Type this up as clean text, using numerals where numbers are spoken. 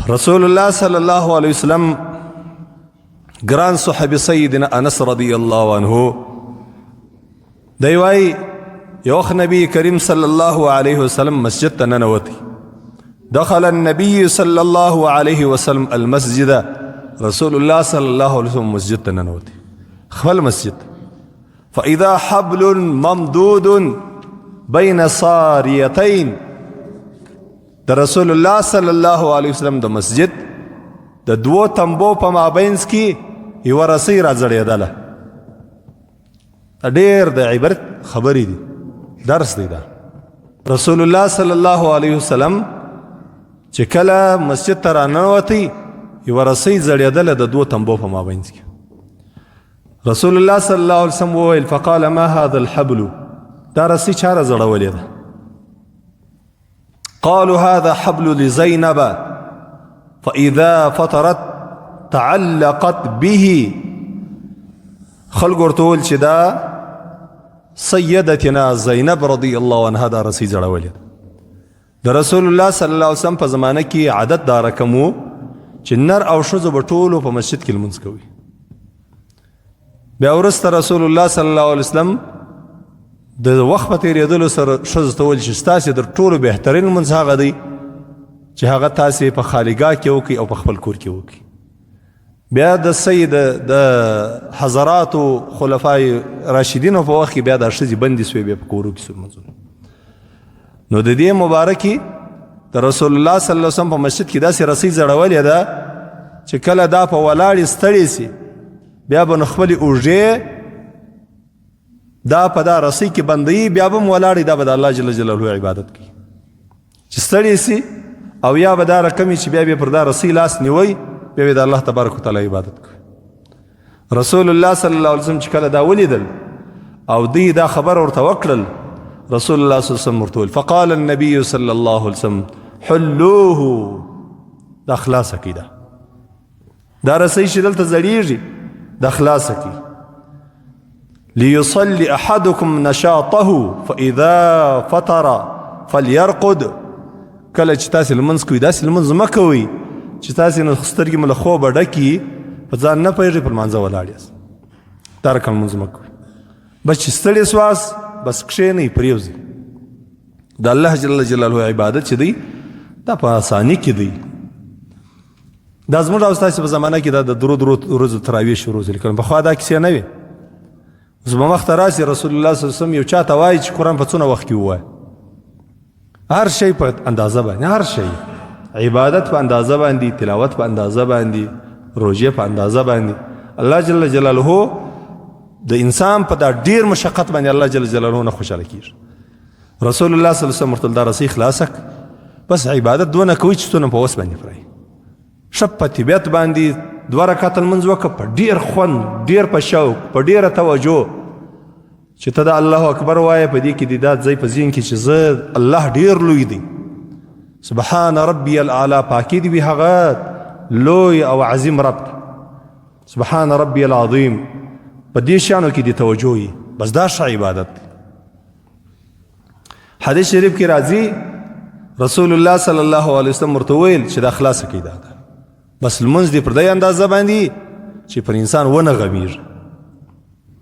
رسول الله صلی الله علیه وسلم ګران صحابي سیدنا انس رضی الله عنه دی وای یو وخت نبی کریم صلی الله علیه وسلم مسجد ته ننوتی. دخل النبي صلى الله عليه وسلم المسجد. رسول الله صلى الله عليه وسلم مسجد ته ننوتی، خپل مسجد. فإذا حبل ممدود بين صاريتين. د رسول الله صلی الله علیه وسلم د مسجد د دوو تنبو په مابینځ کې یوه رسۍ راځړېدله. ډېر د عبرت خبرې دي، درس دی دا. رسول الله صلی الله علیه وسلم چې کله مسجد ته راننوتی یوه رسۍ ځړېدله د دوو تنبو په مابینځ کې. رسول الله صلی الله علیه وسلم وویل فقال ما هذا الحبل. دا رسۍ چا راځړولې ده؟ قالوا هذا حبل لزينب فإذا فطرت تعلقت به. خلق ورته وویل چې دا سیدتنا زینب رضی الله عنها دا رسۍ ځړولې ده. د رسول الله صلی الله علیه وسلم په زمانه کې عادت دا رقم و چې نر او ښځو به ټولو په مسجد کې لمونځ کوي. بیا وروسته رسول الله صلی الله علیه وسلم د وخت په تېرېدلو سره ښځو ته ویل چې ستاسې در ټولو بهترین لمونځ هغه دی چې هغه تاسې په خالیګاه کې وکړئ او په خپل کور کې وکړئ. بیا د سید د حضراتو خلفای راشدینو په وخت کې بیا دا ښځې بندې سوې، بیا په کورو کې سوې لمونځونه. نو د دې مبارکې د رسول الله صلی الله علیه وسلم په مسجد کې داسې رسۍ ځړولې ده چې کله دا په ولاړې ستړې سي بیا به نو خپلې اوږې دا په دا رسۍ کې بندوي، بیا به هم ولاړې، دا به د الله جل جلاله عبادت کوي. چې ستړې سي او یا به دا رقم چې بیا به پر دا رسۍ لاس نیوي، بیا به د الله تبارک وتعالی عبادت کوي. رسول الله صلی الله علیه وسلم چې کله دا ولیدل او دوی دا خبر ورته وکړل، رسول الله صلی الله علیه وسلم ورته وویل فقال النبي صلی الله علیه وسلم حلوه. دا خلاصه کړئ، دا رسۍ چې دلته ځړېږي دا خلاصه کړئ. ليصلي احدكم نشاطه فاذا فطر فليرقد. کله چې تاسې لمونځ کوئ داسې لمونځ مه کوئ چې تاسې نو سترګې مو له خوبه ډکي په ځان نه پوهېږئ پر لمانځه ولاړ یاست. دا رقم لمونځ مه کوئ. بس چې ستړي سواست بس کښېنئ پرېوځئ. د الله جل جلاله عبادت چې دی دا په اساني کې دی. دا زموږ او ستاسې په زمانه کې دا د درو ورځو تراویح شروع دي، لیکن پخوا دا کیسې نه وې. اوس به مخته راسي رسول الله صلی الله علیه وسلم یو چا ته وایي چې قرآن په څونه وخت کې ووایه. هر شی په اندازه باندې، هر شی، عبادت په اندازه باندې، تلاوت په اندازه باندې، روژې په اندازه باندې. الله جل جلاله د انسان په دا ډیر مشقت باندې الله جل جلاله نه خوشحاله کېږي. رسول الله صلی الله علیه وسلم ورته دا رسۍ خلاصه بس عبادت دونه کوي چې څونه په وس باندې پرایي. ښه په طبیعت باندې 2 رکعته لمونځ وکړه په ډېر خوند، ډېر په شوق، په ډېره توجه چې ته د الله اکبر وایه. په دې کې د دا ځای په ذهن کې چې زه الله ډېر لوی دی، سبحان ربي الاعلی، پاکي دي وي هغه لوی او عظیم رب ته، سبحان ربي العظیم. په دې شانو کې د توجه وي، بس دا ښه عبادت دی. حدیث شریف کې راځي رسول الله صلی الله علیه وسلم ورته ویل چې دا خلاصه کړئ، دا بس لمونځ دې پر دې اندازه باندې چې پر انسان ونه غمیږي.